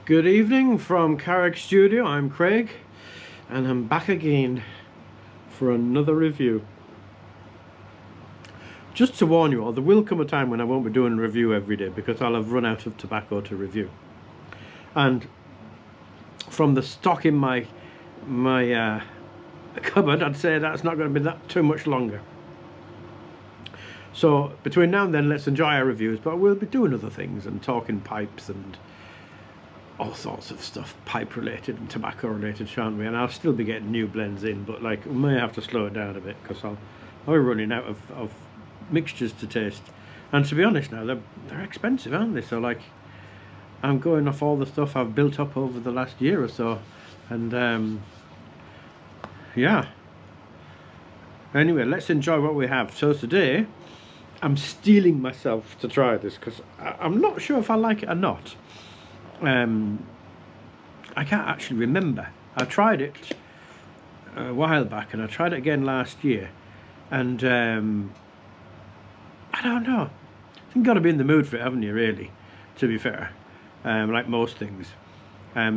Good evening from Carrick Studio. I'm Craig and I'm back again for another review. Just to warn you all, there will come a time when I won't be doing a review every day because I'll have run out of tobacco to review. And from the stock in my cupboard, I'd say that's not going to be that too much longer. So between now and then, let's enjoy our reviews, but we'll be doing other things and talking pipes and all sorts of stuff, pipe related and tobacco related, shan't we? And I'll still be getting new blends in, but like we may have to slow it down a bit because I'll be running out of mixtures to taste. And to be honest now, they're expensive, aren't they? So like I'm going off all the stuff I've built up over the last year or so, and yeah. Anyway, let's enjoy what we have. So today I'm steeling myself to try this because I'm not sure if I like it or not. I can't actually remember. I tried it a while back and I tried it again last year, and I don't know. I think you've got to be in the mood for it, haven't you, really, to be fair, like most things.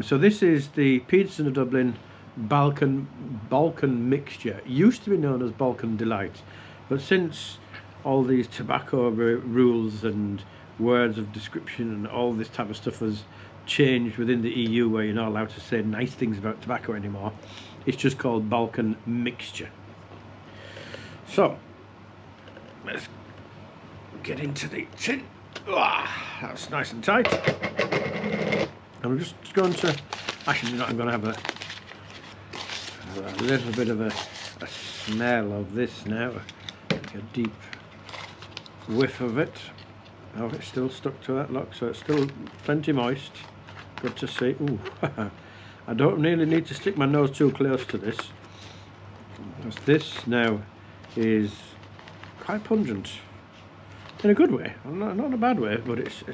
So this is the Peterson of Dublin Balkan Mixture. It used to be known as Balkan Delight, but since all these tobacco rules and words of description and all this type of stuff has changed within the EU, where you're not allowed to say nice things about tobacco anymore, it's just called Balkan Mixture. So let's get into the tin. That's nice and tight. And I'm just going to, actually I'm going to have a little bit of a smell of this now, like a deep whiff of it. Oh, it's still stuck to that lock, so it's still plenty moist. Good to see. Ooh, I don't really need to stick my nose too close to this, because this now is quite pungent in a good way, not in a bad way, but it's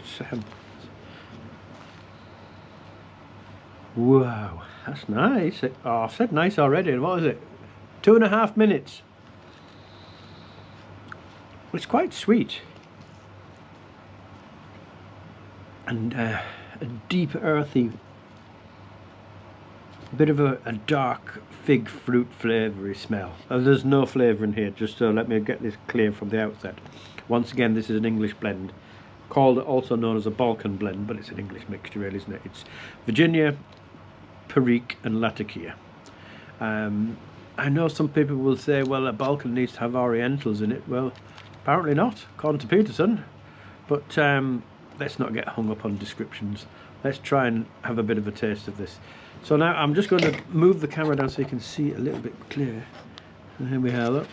wow, that's nice. Oh, I've said nice already. What was it? 2.5 minutes. It's quite sweet. And a deep earthy, bit of a dark fig fruit flavoury smell. There's no flavour in here, just so let me get this clear from the outset. Once again, this is an English blend, also known as a Balkan blend, but it's an English mixture really, isn't it? It's Virginia, Perique and Latakia. I know some people will say, well, a Balkan needs to have Orientals in it. Well, apparently not, according to Peterson, but let's not get hung up on descriptions. Let's try and have a bit of a taste of this. So now I'm just going to move the camera down so you can see it a little bit clearer. And here we have it.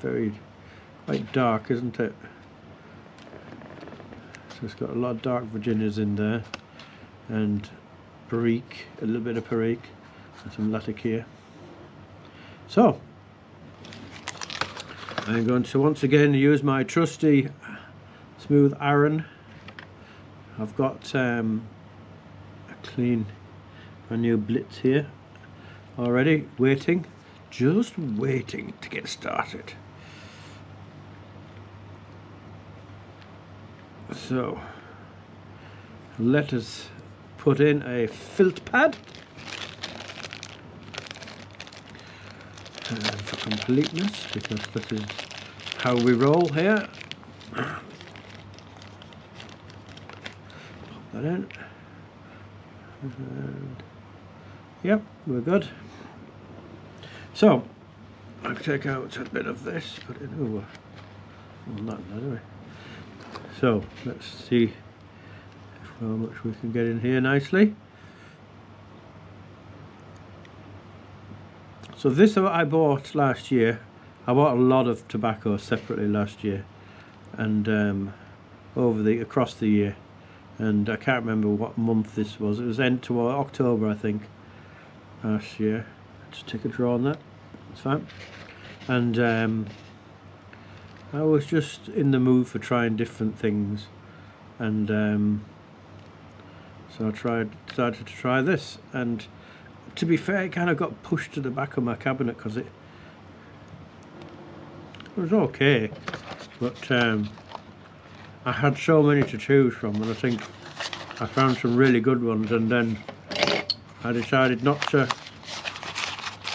It's quite dark, isn't it? So it's got a lot of dark Virginias in there, and Perique, a little bit of Perique, and some Latakia. So I'm going to once again use my trusty smooth iron. I've got a clean brand new Blitz here already, just waiting to get started. So let us put in a filter pad for completeness, because this is how we roll here. Pop that in, and yep, we're good. So I'll take out a bit of this, put it over. Well, not anyway. So let's see how much we can get in here nicely. So this I bought last year. I bought a lot of tobacco separately last year, and across the year, and I can't remember what month this was. It was end to October, I think, last year. Just take a draw on that. It's fine. And I was just in the mood for trying different things, and so I decided to try this. And to be fair, it kind of got pushed to the back of my cabinet because it was okay, but I had so many to choose from, and I think I found some really good ones, and then I decided not to.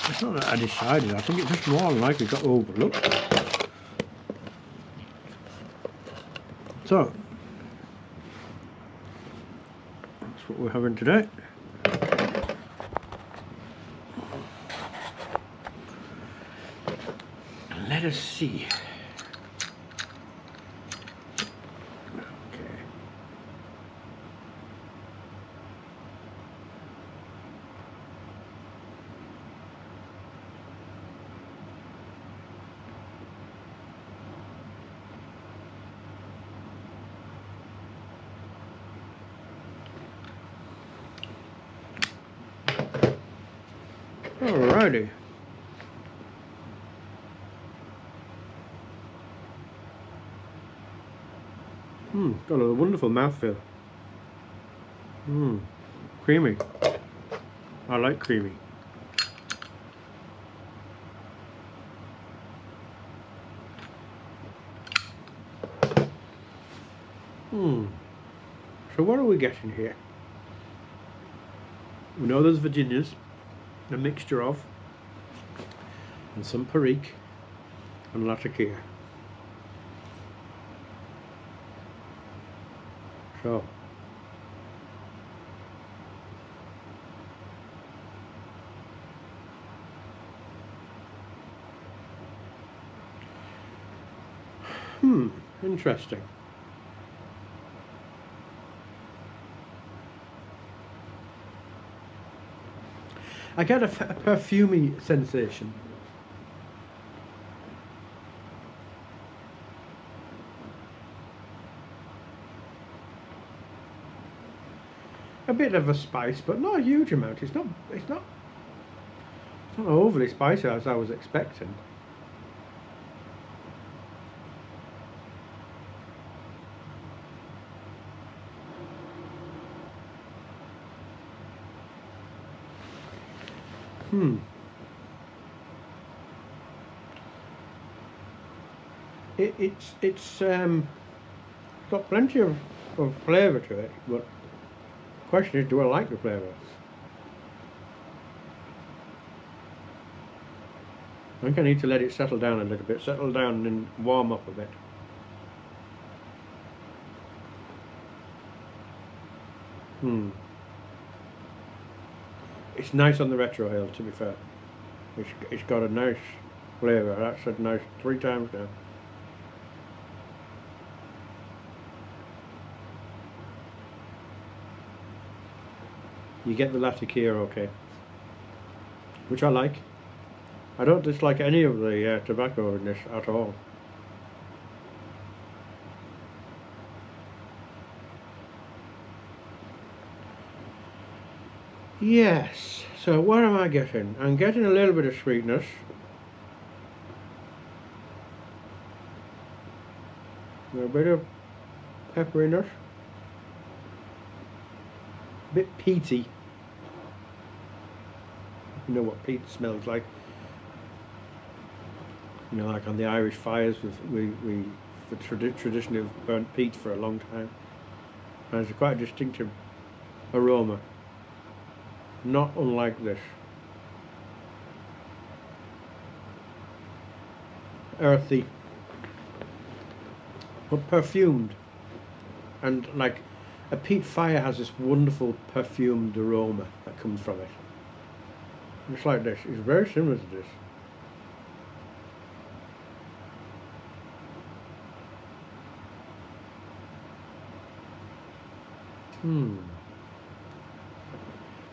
It's not that I decided, I think it just more than likely got overlooked. So, that's what we're having today. Let us see. Alrighty. Got a wonderful mouthfeel. Creamy. I like creamy. So what are we getting here? We know there's Virginias, a mixture of, and some Perique and Latakia. So interesting. I get a perfumey sensation. A bit of a spice, but not a huge amount. It's not overly spicy as I was expecting. It's got plenty of flavour to it, but the question is, do I like the flavour? I think I need to let it settle down a little bit, settle down and warm up a bit. It's nice on the retrohale, to be fair. It's got a nice flavour. That's said nice 3 times now. You get the Latakia okay, which I like. I don't dislike any of the tobacco in this at all. Yes, so what am I getting? I'm getting a little bit of sweetness. A bit of pepperiness. A bit peaty. You know what peat smells like. You know, like on the Irish fires, the tradition of burnt peat for a long time. And it's quite a distinctive aroma. Not unlike this. Earthy, but perfumed. And like a peat fire has this wonderful perfumed aroma that comes from it. It's like this. It's very similar to this.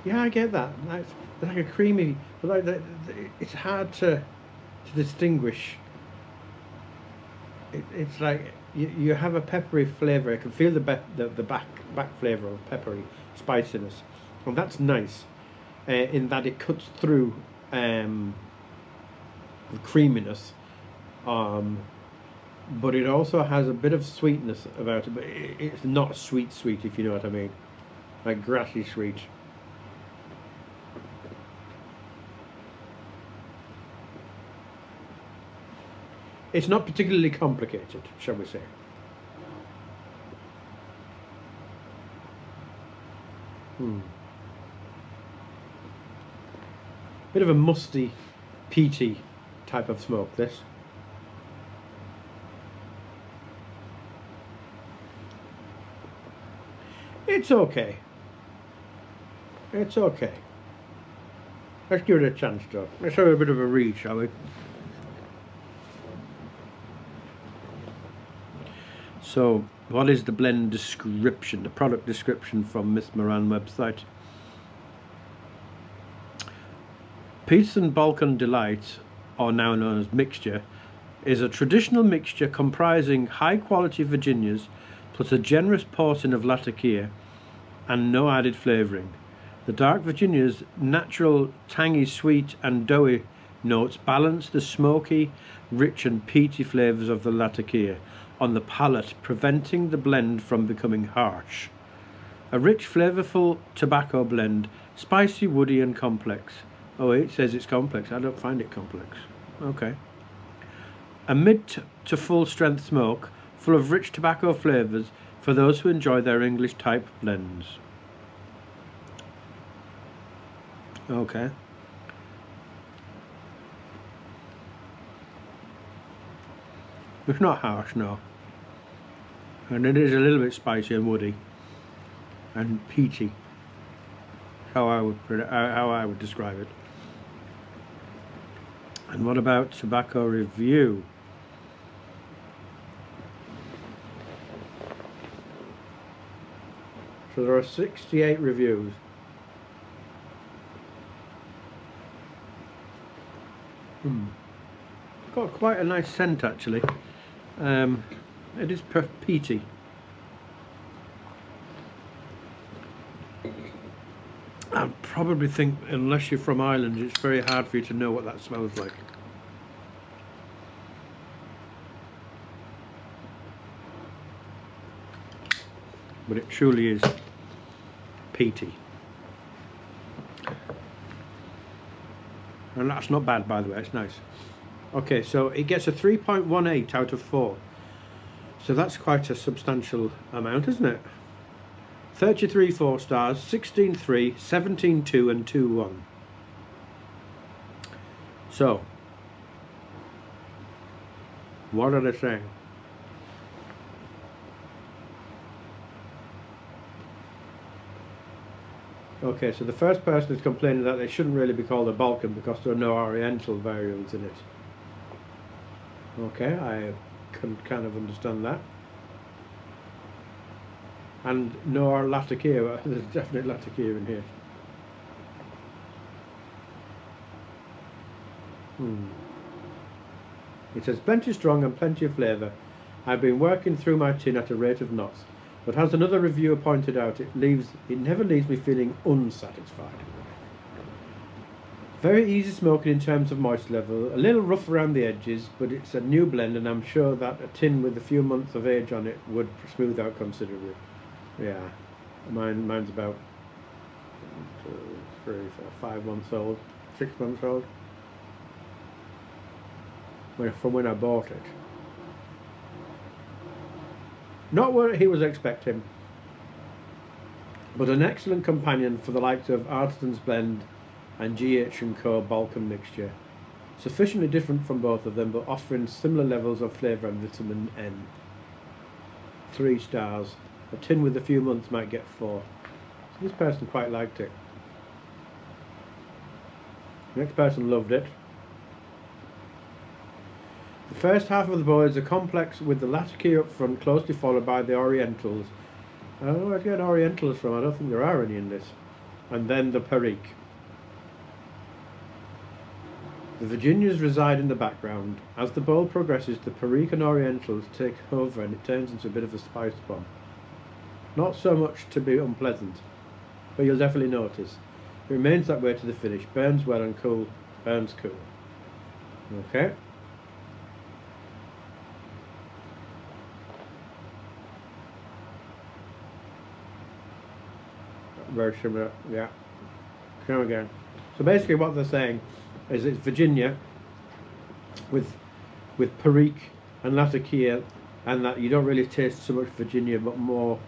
Yeah, I get that. It's like a creamy, but like it's hard to distinguish. It's like you have a peppery flavour. I can feel the back flavour of peppery spiciness, and that's nice. In that it cuts through the creaminess, but it also has a bit of sweetness about it. But it's not sweet, if you know what I mean, like grassy sweet. It's not particularly complicated, shall we say. Bit of a musty, peaty type of smoke, this. It's okay. It's okay. Let's give it a chance though. Let's have a bit of a read, shall we? So, what is the blend description, the product description from Miss Moran website? Peterson Balkan Delight, or now known as Mixture, is a traditional mixture comprising high-quality Virginias plus a generous portion of Latakia and no added flavouring. The dark Virginia's natural tangy, sweet and doughy notes balance the smoky, rich and peaty flavours of the Latakia on the palate, preventing the blend from becoming harsh. A rich, flavourful tobacco blend, spicy, woody and complex. Oh, it says it's complex. I don't find it complex. Okay. A mid to full strength smoke, full of rich tobacco flavours for those who enjoy their English type blends. Okay. It's not harsh, no. And it is a little bit spicy and woody and peaty. How I would describe it. And what about tobacco review? So there are 68 reviews. Got quite a nice scent actually. It is peaty. I probably think, unless you're from Ireland, it's very hard for you to know what that smells like. But it truly is peaty. And that's not bad, by the way, it's nice. Okay, so it gets a 3.18 out of 4. So that's quite a substantial amount, isn't it? 33 4 stars, 16 3, 17 2 and 2 1. So, what are they saying? Okay, so the first person is complaining that they shouldn't really be called a Balkan because there are no Oriental variants in it. Okay, I can kind of understand that. And no Latakia, there's definitely Latakia in here. It says plenty strong and plenty of flavour. I've been working through my tin at a rate of knots, but as another reviewer pointed out, it never leaves me feeling unsatisfied. Very easy smoking in terms of moisture level, a little rough around the edges, but it's a new blend and I'm sure that a tin with a few months of age on it would smooth out considerably. Yeah, mine's about 1, 2, 3, 4, 5 months old, 6 months old, from when I bought it. Not what he was expecting, but an excellent companion for the likes of Artisan's Blend and GH&Co Balkan Mixture. Sufficiently different from both of them, but offering similar levels of flavour and vitamin N. 3 stars. A tin with a few months might get 4. So this person quite liked it. The next person loved it. The first half of the boards are complex with the Latakia up front, closely followed by the Orientals. I don't know where to get Orientals from, I don't think there are any in this. And then the Perique. The Virginias reside in the background. As the bowl progresses, the Perique and Orientals take over and it turns into a bit of a spice bomb. Not so much to be unpleasant, but you'll definitely notice. It remains that way to the finish. Burns well and cool, burns cool. Okay. Very similar, yeah. Come again. So basically what they're saying is it's Virginia with Perique and Latakia, and that you don't really taste so much Virginia but more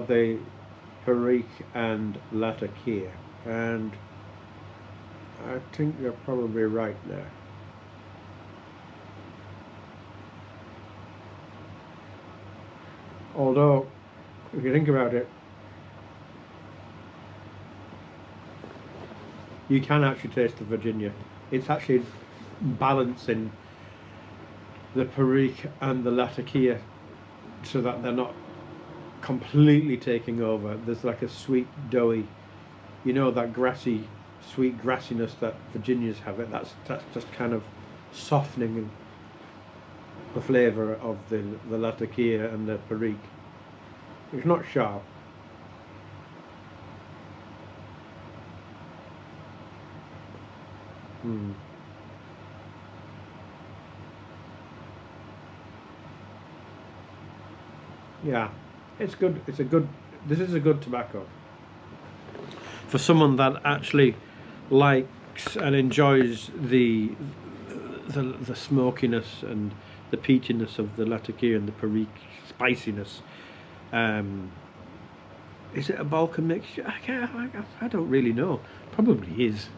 the Perique and Latakia, and I think you're probably right there. Although, if you think about it, you can actually taste the Virginia. It's actually balancing the Perique and the Latakia so that they're not completely taking over. There's like a sweet, doughy, you know, that grassy, sweet grassiness that Virginias have. That's just kind of softening the flavour of the Latakia and the Perique. It's not sharp. Yeah, it's good. It's a good. This is a good tobacco for someone that actually likes and enjoys the smokiness and the peatiness of the Latakia and the Perique spiciness. Is it a Balkan mixture? I don't really know. Probably is.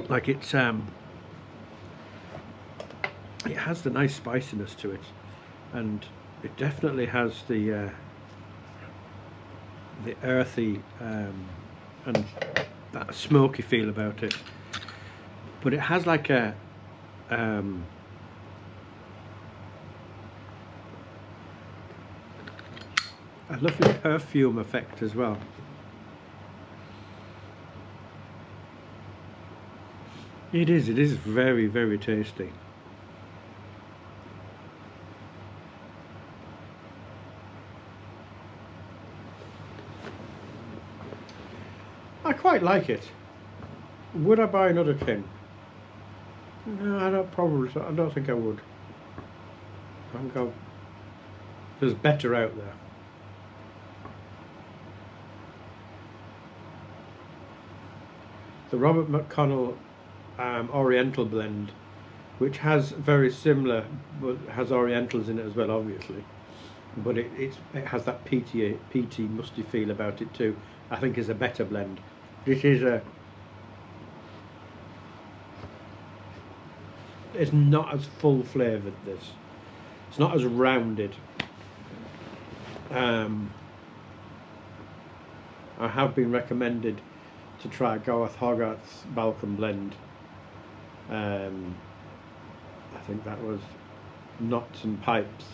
Like it has the nice spiciness to it, and it definitely has the earthy and that smoky feel about it. But it has like a lovely perfume effect as well. It is very, very tasty. I quite like it. Would I buy another tin? No, I don't think I would. I think there's better out there. The Robert McConnell Oriental blend, which has very similar, but has Orientals in it as well, obviously. But it has that peaty, musty feel about it too. I think is a better blend. This is it's not as full flavoured. It's not as rounded. I have been recommended to try Garth Hogarth's Balkan blend. I think that was Knots and Pipes,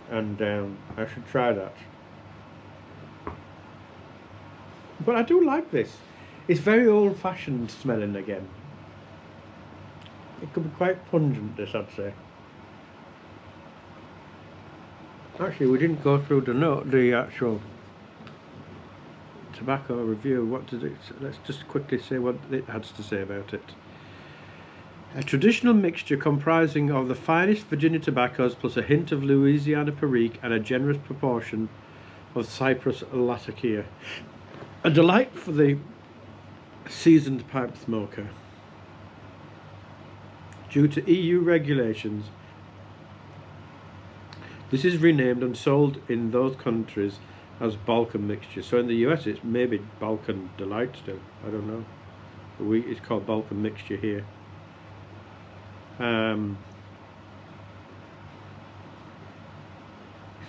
and I should try that. But I do like this. It's very old-fashioned smelling again. It could be quite pungent, this, I'd say. Actually, we didn't go through the actual tobacco review. What does it? Let's just quickly say what it has to say about it. A traditional mixture comprising of the finest Virginia tobaccos plus a hint of Louisiana Perique and a generous proportion of Cyprus Latakia. A delight for the seasoned pipe smoker. Due to EU regulations, this is renamed and sold in those countries as Balkan Mixture. So in the US it's maybe Balkan Delight still, I don't know. It's called Balkan Mixture here.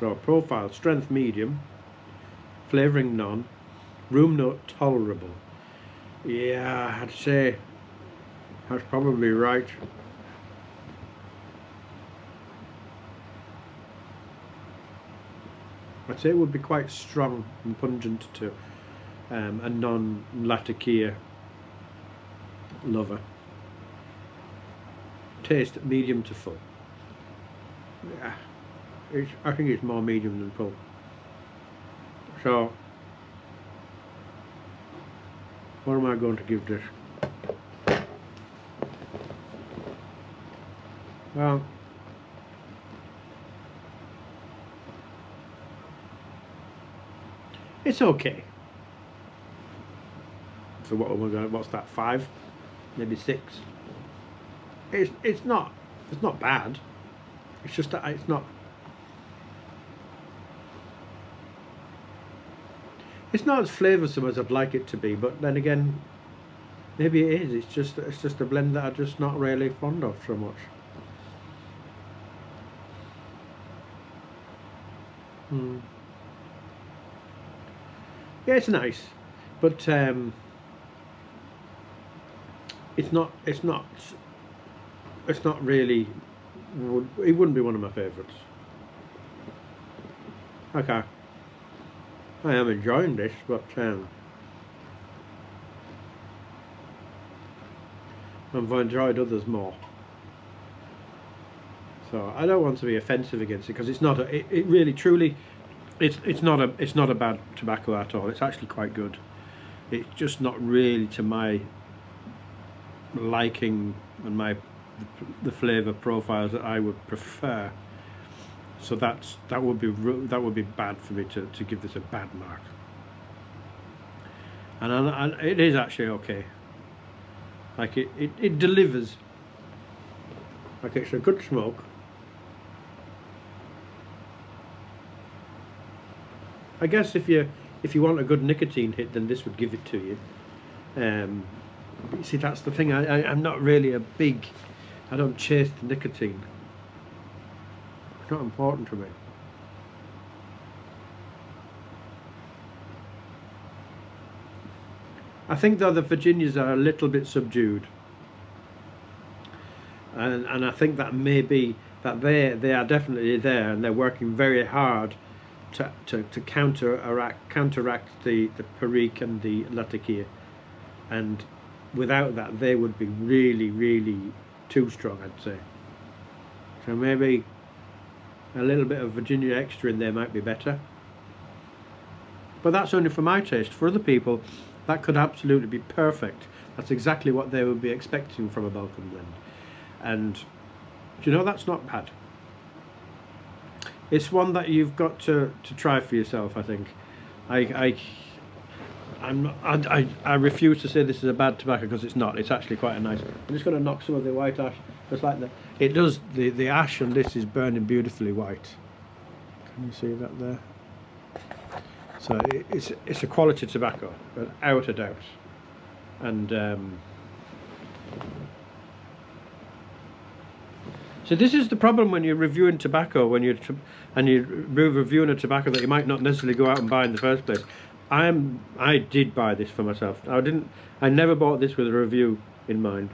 So profile, strength medium, flavouring none, room note tolerable. Yeah, I'd say that's probably right. I'd say it would be quite strong and pungent to a non-Latakia lover. Taste medium to full. Yeah, I think it's more medium than full. So, what am I going to give this? Well, it's okay. So what am I going? What's that? 5, maybe 6. It's not bad. It's just that it's not. It's not as flavoursome as I'd like it to be, but then again, maybe it is. It's just a blend that I'm just not really fond of so much. Yeah, it's nice, but it's not really. It wouldn't be one of my favourites. Okay, I am enjoying this, but I've enjoyed others more. So I don't want to be offensive against it, because it's not. It really, truly, it's not a bad tobacco at all. It's actually quite good. It's just not really to my liking and the flavour profiles that I would prefer. So that would be bad for me to give this a bad mark. And it is actually okay. Like it delivers. Like, it's a good smoke. I guess if you want a good nicotine hit, then this would give it to you. But you see, that's the thing. I'm not really I don't chase the nicotine. It's not important to me. I think though the Virginias are a little bit subdued, and I think that may be that they are definitely there, and they're working very hard to counteract the Perique and the Latakia, and without that they would be really too strong, I'd say. So maybe a little bit of Virginia extra in there might be better, but that's only for my taste. For other people, that could absolutely be perfect. That's exactly what they would be expecting from a Balkan blend, and do you know, that's not bad. It's one that you've got to try for yourself, I think. I refuse to say this is a bad tobacco, because it's not. It's actually quite a nice. I'm just going to knock some of the white ash, just like the ash on this is burning beautifully white. Can you see that there? So it's a quality tobacco, without a doubt. And so this is the problem when you're reviewing tobacco, when you're reviewing a tobacco that you might not necessarily go out and buy in the first place. I did buy this for myself. I never bought this with a review in mind.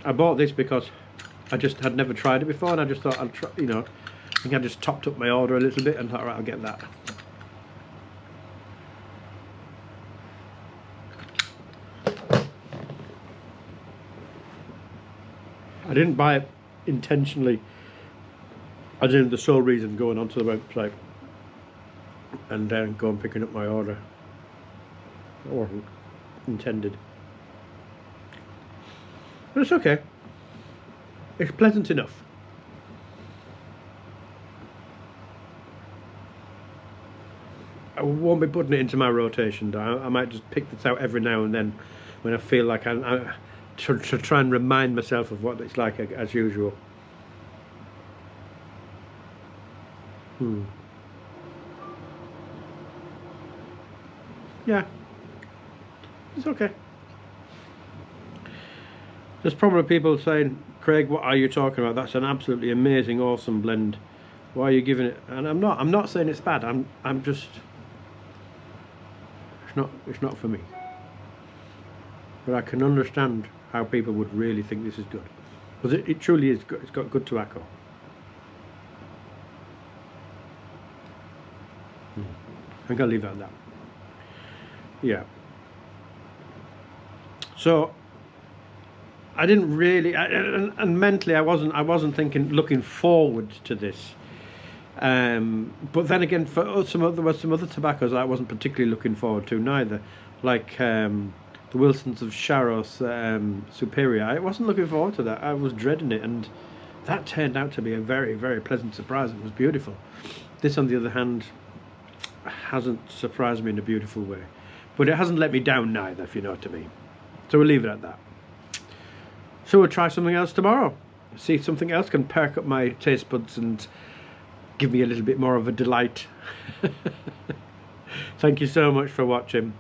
I bought this because I just had never tried it before, and I just thought I'd try, you know, I think I just topped up my order a little bit and thought, right, I'll get that. I didn't buy it intentionally, as in the sole reason going onto the website and then go and picking up my order. It wasn't intended. But it's okay. It's pleasant enough. I won't be putting it into my rotation though. I might just pick this out every now and then when I feel like I to try and remind myself of what it's like as usual. Yeah, it's okay. There's probably people saying, Craig, what are you talking about? That's an absolutely amazing, awesome blend. Why are you giving it? And I'm not saying it's bad. I'm just, it's not for me. But I can understand how people would really think this is good, because it truly is good. It's got good tobacco. I'm gonna leave that at that. Yeah. So I didn't really, and mentally I wasn't thinking, looking forward to this. But then again, for some other tobaccos I wasn't particularly looking forward to neither, like the Wilsons of Sharros Superior. I wasn't looking forward to that. I was dreading it, and that turned out to be a very pleasant surprise. It was beautiful. This, on the other hand, hasn't surprised me in a beautiful way, but it hasn't let me down neither, if you know what I mean. So we'll leave it at that. So we'll try something else tomorrow. see if something else can perk up my taste buds and give me a little bit more of a delight. Thank you so much for watching,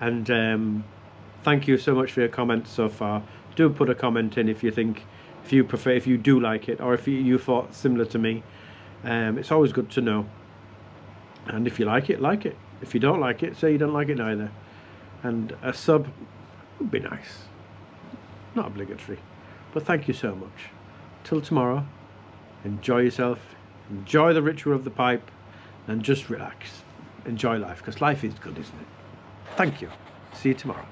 and thank you so much for your comments so far. Do put a comment in if you think, if you prefer, if you do like it, or if you thought similar to me. It's always good to know. And if you like it, like it. If you don't like it, say you don't like it either. And a sub would be nice. Not obligatory. But thank you so much. Till tomorrow, enjoy yourself, enjoy the ritual of the pipe, and just relax. Enjoy life, because life is good, isn't it? Thank you. See you tomorrow.